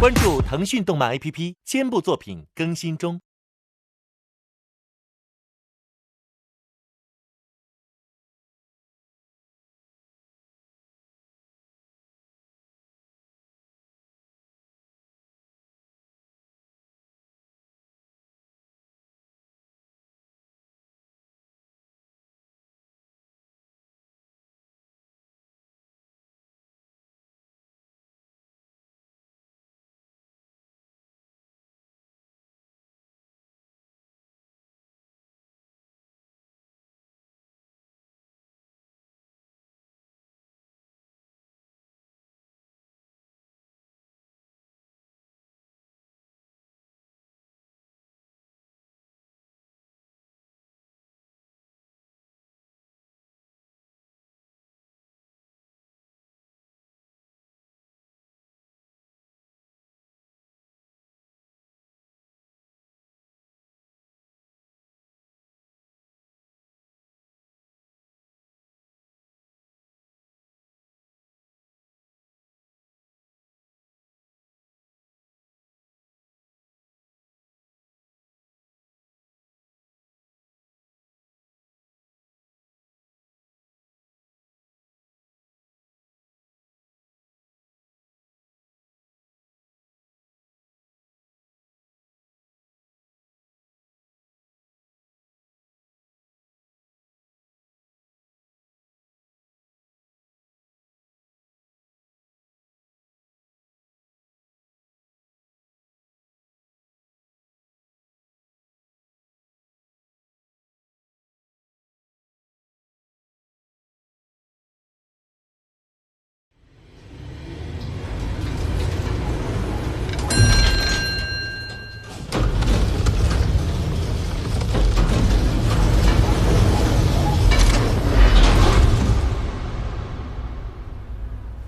关注腾讯动漫 APP， 肩部作品更新中。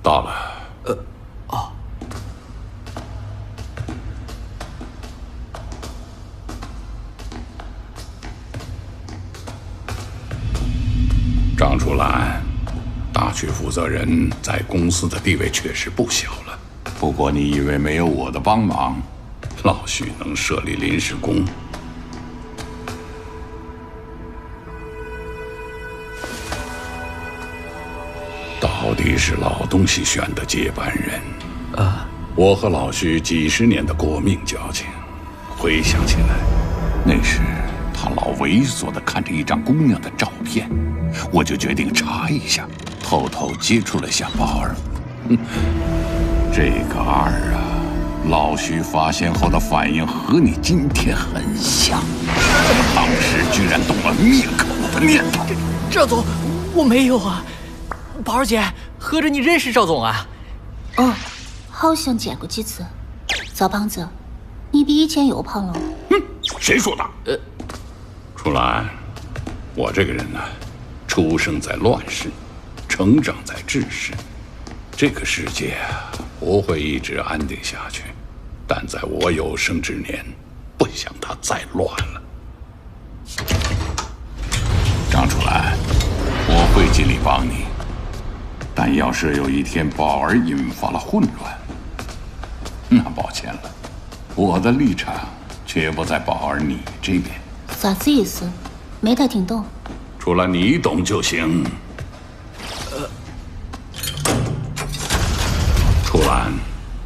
到了。张楚岚，大区负责人在公司的地位确实不小了。不过你以为没有我的帮忙，老许能设立临时工？到底是老东西选的接班人。我和老徐几十年的过命交情，回想起来，那时他老猥琐地看着一张姑娘的照片，我就决定查一下，偷偷接触了下宝儿。这个二啊，老徐发现后的反应和你今天很像，当时居然动了灭口的念头。赵总，我没有啊。宝儿姐，合着你认识赵总啊？好像见过几次。小胖子，你比以前又胖了。谁说的？楚岚，我这个人呢，出生在乱世，成长在治世。这个世界啊，不会一直安定下去，但在我有生之年，不想它再乱了。张楚岚，我会尽力帮你，但要是有一天宝儿引发了混乱，那抱歉了，我的立场绝不在宝儿你这边。啥子意思？没太听懂。除了你懂就行。楚岚，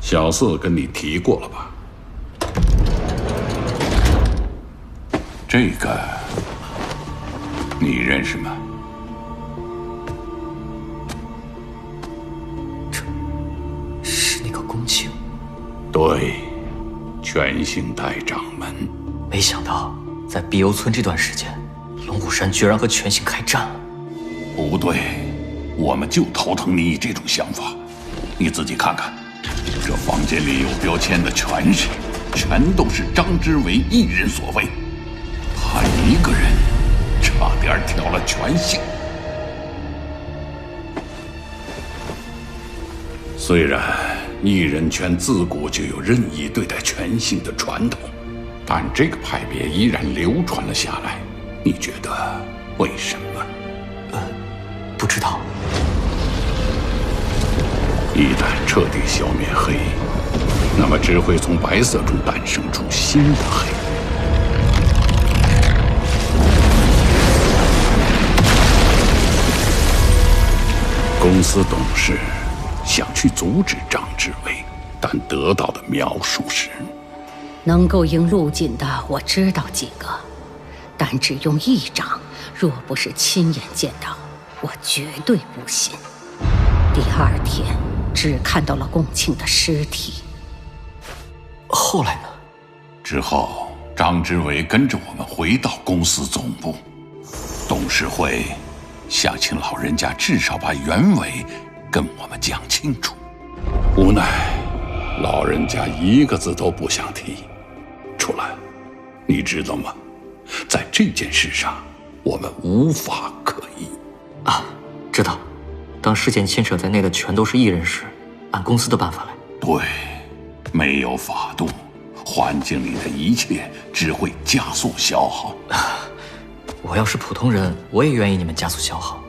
小四跟你提过了吧？这个你认识吗？是那个公卿。对，全姓代掌门。没想到在碧游村这段时间，龙虎山居然和全姓开战了。不对，我们就头疼你这种想法。你自己看看，这房间里有标签的全都是张之伟一人所为，他一个人差点挑了全姓。虽然一人拳自古就有任意对待全姓的传统，但这个派别依然流传了下来。你觉得为什么？不知道。一旦彻底消灭黑，那么只会从白色中诞生出新的黑。公司董事想去阻止张志伟，但得到的描述是：能够赢陆锦的我知道几个，但只用一掌，若不是亲眼见到，我绝对不信。第二天，只看到了共庆的尸体。后来呢？之后，张志伟跟着我们回到公司总部，董事会想请老人家至少把原委跟我们讲清楚，无奈老人家一个字都不想提。楚兰，你知道吗？在这件事上，我们无法可依。啊，知道。当事件牵扯在内的全都是艺人时，按公司的办法来。对，没有法度，环境里的一切只会加速消耗。我要是普通人，我也愿意你们加速消耗。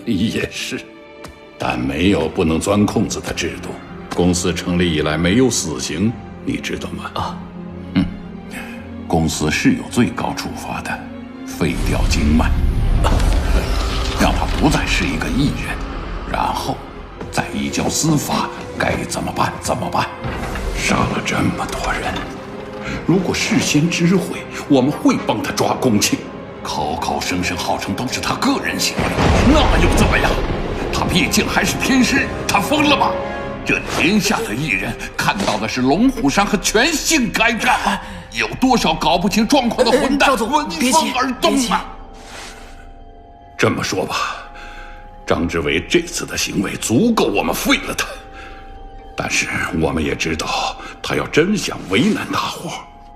也是，但没有不能钻空子的制度。公司成立以来没有死刑，你知道吗？啊，公司是有最高处罚的，废掉经脉，让他不再是一个艺人，然后再移交司法，该怎么办怎么办。杀了这么多人，如果事先知会，我们会帮他抓共庆。口口声声号称都是他个人行为，那又怎么样？他毕竟还是偏师，他疯了吗？这天下的艺人看到的是龙虎山和全信开战，有多少搞不清状况的混蛋闻风而动啊！这么说吧，张志伟这次的行为足够我们废了他，但是我们也知道，他要真想为难大伙，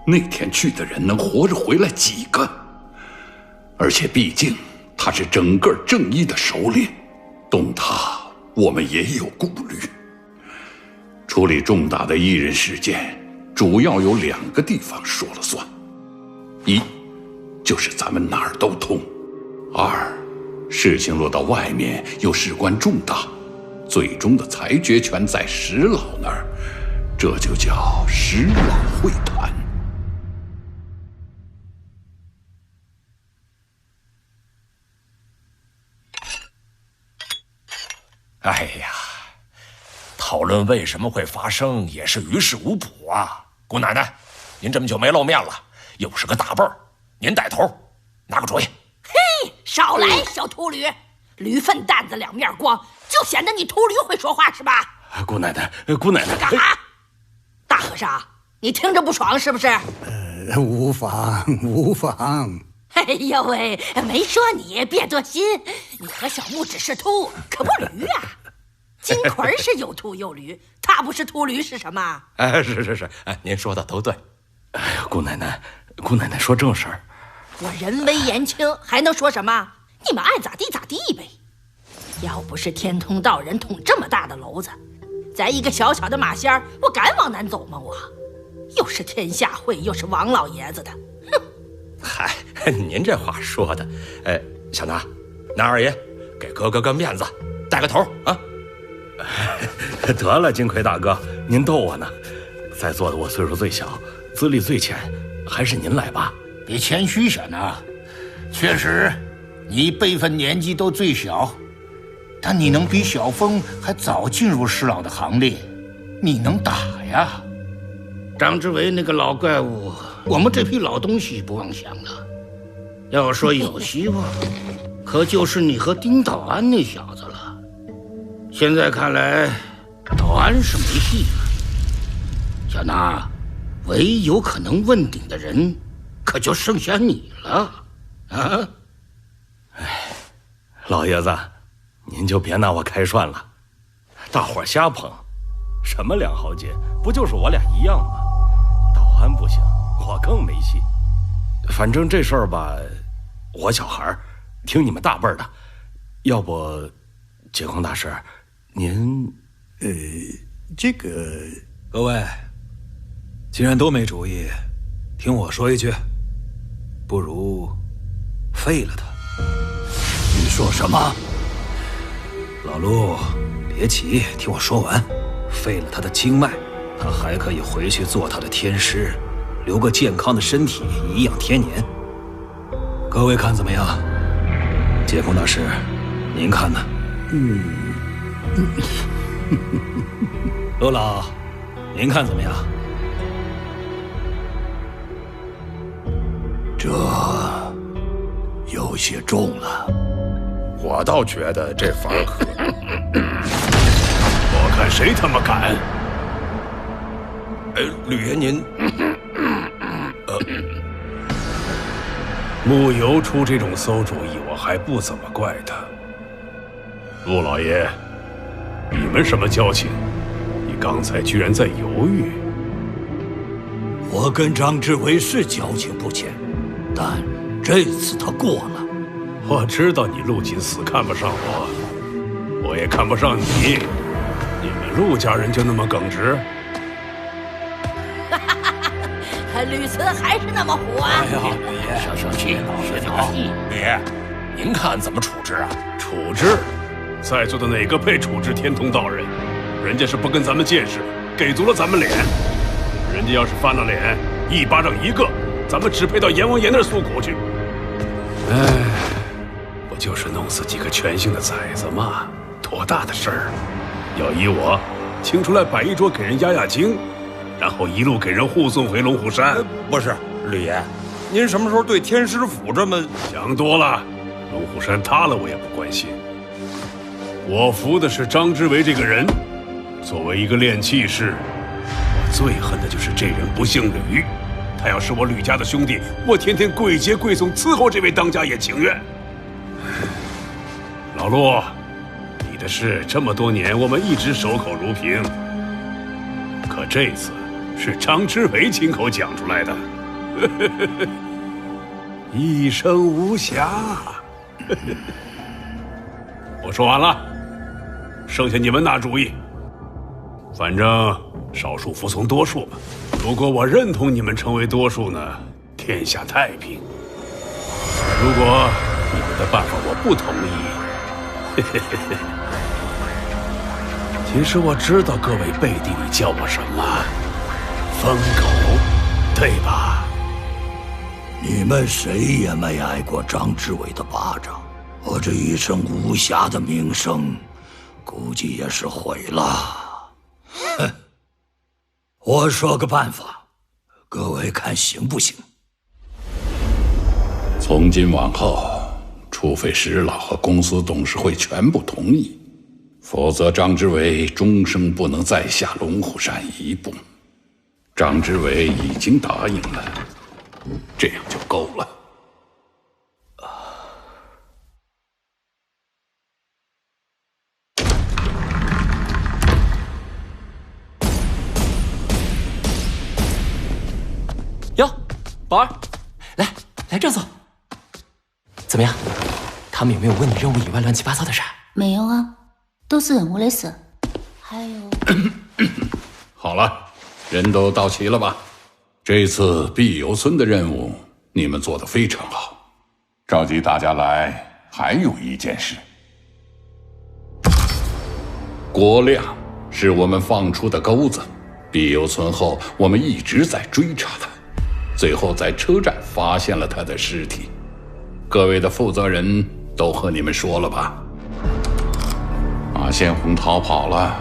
那天去的人能活着回来几个？而且毕竟他是整个正义的首领，动他我们也有顾虑。处理重大的艺人事件，主要有2个地方说了算：一，就是咱们哪儿都通；二，事情落到外面又事关重大，最终的裁决权在石老那儿，这就叫石老会谈。哎呀，讨论为什么会发生也是于事无补啊！姑奶奶，您这么久没露面了，又是个大辈儿，您带头，拿个主意。嘿，少来，小秃驴，驴粪蛋子两面光，就显得你秃驴会说话是吧？姑奶奶，姑奶奶，干啥？大和尚，你听着不爽是不是？无妨，无妨。哎呦喂，没说你，别多心。你和小木只是秃，可不驴啊。金奎是又秃又驴，他不是秃驴是什么？哎，是，哎，您说的都对。哎呀，姑奶奶说正事儿。我人微言轻，还能说什么？你们爱咋地咋地呗。要不是天通道人捅这么大的篓子，咱一个小小的马仙儿，我敢往南走吗？我又是天下会，又是王老爷子的，哼！嗨，您这话说的，小南二爷，给哥哥个面子，带个头啊！得了，金奎大哥，您逗我呢。在座的我岁数最小，资历最浅，还是您来吧。别谦虚，小南。确实，你辈分年纪都最小，但你能比小峰还早进入师老的行列，你能打呀。张志伟那个老怪物，我们这批老东西不妄想了。要说有希望，可就是你和丁道安那小子了。现在看来，道安是没戏了。小南，唯一有可能问鼎的人，可就剩下你了。啊！哎，老爷子，您就别拿我开涮了。大伙儿瞎捧，什么梁浩杰，不就是我俩一样吗？道安不行，我更没戏。反正这事儿吧，我小孩儿听你们大辈儿的，要不，解空大师，您，这个，各位，既然都没主意，听我说一句，不如废了他。你说什么？老陆，别急，听我说完。废了他的经脉，他还可以回去做他的天师，留个健康的身体，颐养天年。各位看怎么样？解封大师，您看呢？陆老，您看怎么样？这有些重了。我倒觉得这法儿可……我看谁他妈敢！吕爷您，木由出这种馊主意，我还不怎么怪他。陆老爷，你们什么交情？你刚才居然在犹豫。我跟张之维是交情不浅，但这次他过了。我知道你陆锦死看不上我，我也看不上你。你们陆家人就那么耿直？吕慈还是那么虎啊！哎呀，吕爷，小气，学好。吕爷，您看怎么处置啊？处置？在座的哪个配处置天通道人？人家是不跟咱们见识，给足了咱们脸。人家要是翻了脸，一巴掌一个，咱们只配到阎王爷那儿诉苦去。哎，不就是弄死几个全姓的崽子吗？多大的事儿！要依我，请出来摆一桌给人压压惊。然后一路给人护送回龙虎山。不是，吕爷，您什么时候对天师府这么……想多了，龙虎山塌了我也不关心。我服的是张之维这个人，作为一个炼气士，我最恨的就是这人不姓吕。他要是我吕家的兄弟，我天天跪接跪送伺候这位当家也情愿。老陆，你的事这么多年我们一直守口如瓶，可这次是张之维亲口讲出来的，一生无瑕。我说完了，剩下你们拿主意。反正少数服从多数嘛。如果我认同你们成为多数呢，天下太平；如果你们的办法我不同意，其实我知道各位背地里叫我什么，疯狗，对吧？你们谁也没挨过张之伟的巴掌，我这一生无瑕的名声，估计也是毁了。哼，我说个办法，各位看行不行？从今往后，除非石老和公司董事会全部同意，否则张之维终生不能再下龙虎山一步。张之维已经答应了，这样就够了。哟，宝儿，来这坐。怎么样？他们有没有问你任务以外乱七八糟的事？没有啊，都是任务的事。还有，好了，人都到齐了吧？这次碧游村的任务你们做得非常好。召集大家来，还有一件事。郭亮是我们放出的钩子，碧游村后我们一直在追查他，最后在车站发现了他的尸体。各位的负责人都和你们说了吧？马宪红逃跑了。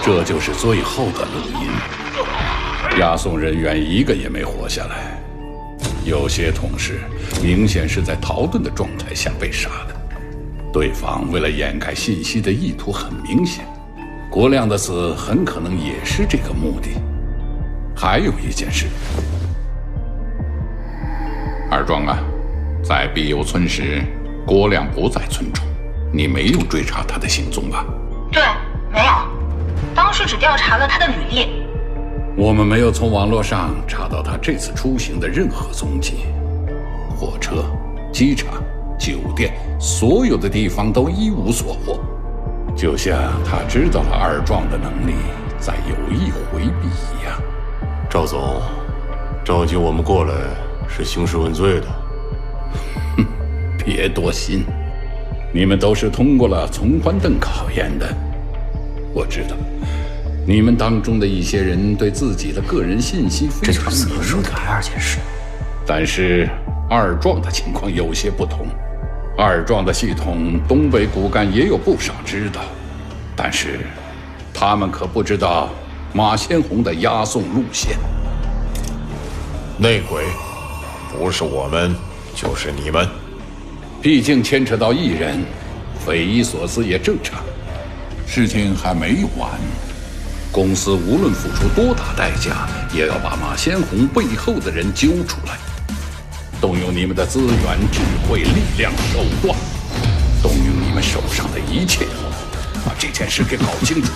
这就是最后的录音，押送人员一个也没活下来。有些同事明显是在逃遁的状态下被杀的，对方为了掩盖信息的意图很明显，郭亮的死很可能也是这个目的。还有一件事，二壮啊，在碧游村时，郭亮不在村中，你没有追查他的行踪吧？对，没有，当时只调查了他的履历。我们没有从网络上查到他这次出行的任何踪迹，火车、机场、酒店，所有的地方都一无所获，就像他知道了二壮的能力，在有意回避一样。赵总，召集我们过来是兴师问罪的。别别多心，你们都是通过了从宽凳考验的。我知道，你们当中的一些人对自己的个人信息非常敏感。2件事，但是二壮的情况有些不同。二壮的系统，东北骨干也有不少知道，但是他们可不知道马先红的押送路线。内鬼，不是我们，就是你们。毕竟牵扯到一人，匪夷所思也正常。事情还没完，公司无论付出多大代价，也要把马先红背后的人揪出来。动用你们的资源、智慧、力量、手段，动用你们手上的一切，把这件事给搞清楚。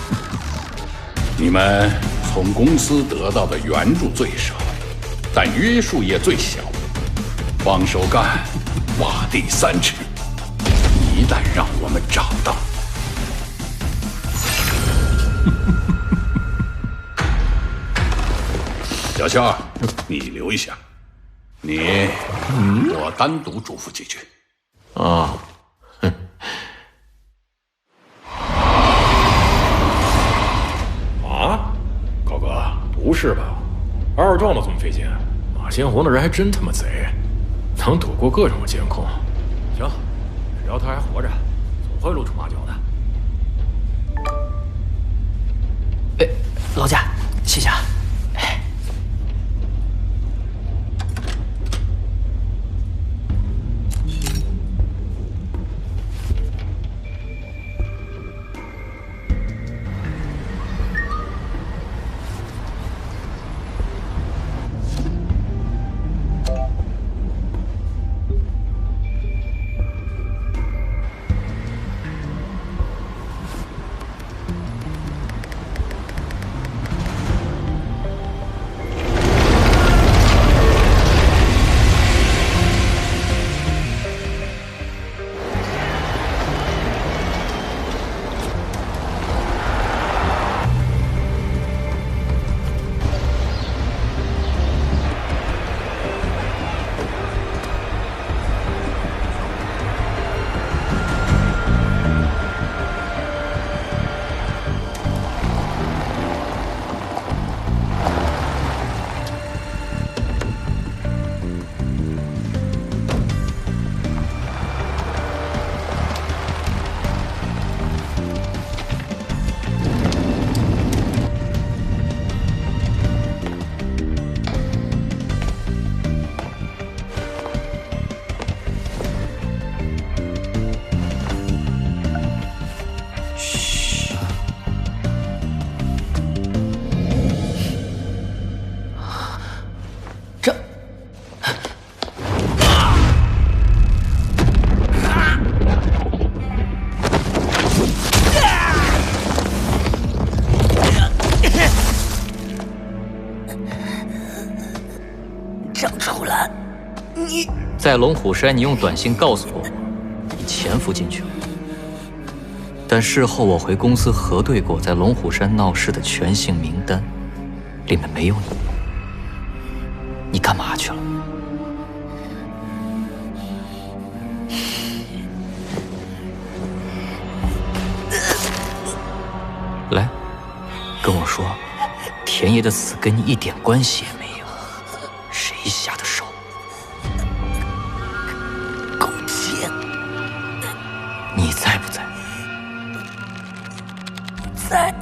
你们从公司得到的援助最少，但约束也最小。放手干，挖地3尺。一旦让我们找到，小肖，你留一下。你，我单独嘱咐几句。啊，啊，高哥，不是吧？二壮都这么费劲，马先红的人还真他妈贼，能躲过各种监控。行，只要他还活着，总会露出马脚的。哎，老贾，谢谢啊。在龙虎山，你用短信告诉过我，你潜伏进去了。但事后我回公司核对过，在龙虎山闹事的全姓名单，里面没有你。你干嘛去了？来，跟我说，田爷的死跟你一点关系也没有，谁下的手？你在不在？在。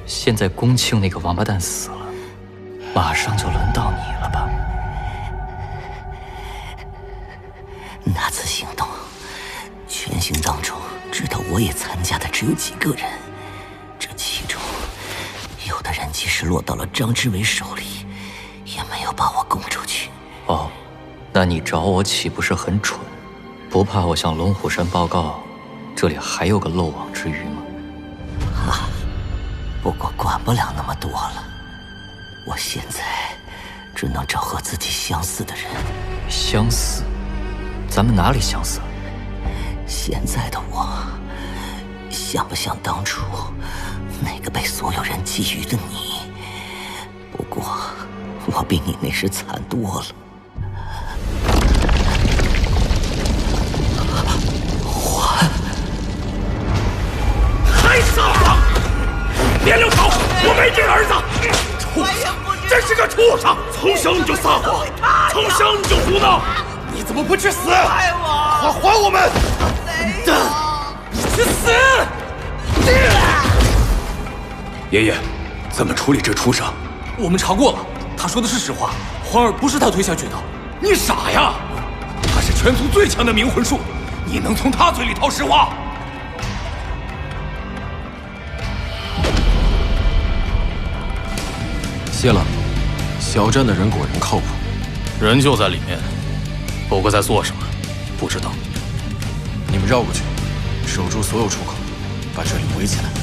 现在公庆那个王八蛋死了，马上就轮到你了吧？那次行动，全行当中知道我也参加的只有几个人，这其中有的人即使落到了张之伟手里，也没有把我供出去。哦，那你找我岂不是很蠢？不怕我向龙虎山报告，这里还有个漏网之鱼吗？啊，不过管不了那么多了。我现在只能找和自己相似的人。相似？咱们哪里相似？现在的我，像不像当初那个被所有人觊觎的你？不过我比你那时惨多了。太傻了！别留头！我没这个儿子！畜生！真是个畜生！从生你就撒谎，从生你就胡闹！你怎么不去死？还我们！混蛋！去死！爷爷，怎么处理这畜生？我们查过了，他说的是实话，环儿不是他推下去的。你傻呀！他是全族最强的冥魂术，你能从他嘴里套实话？谢了，小镇的人果然靠谱。人就在里面，不过在做什么，不知道。你们绕过去，守住所有出口，把这里围起来。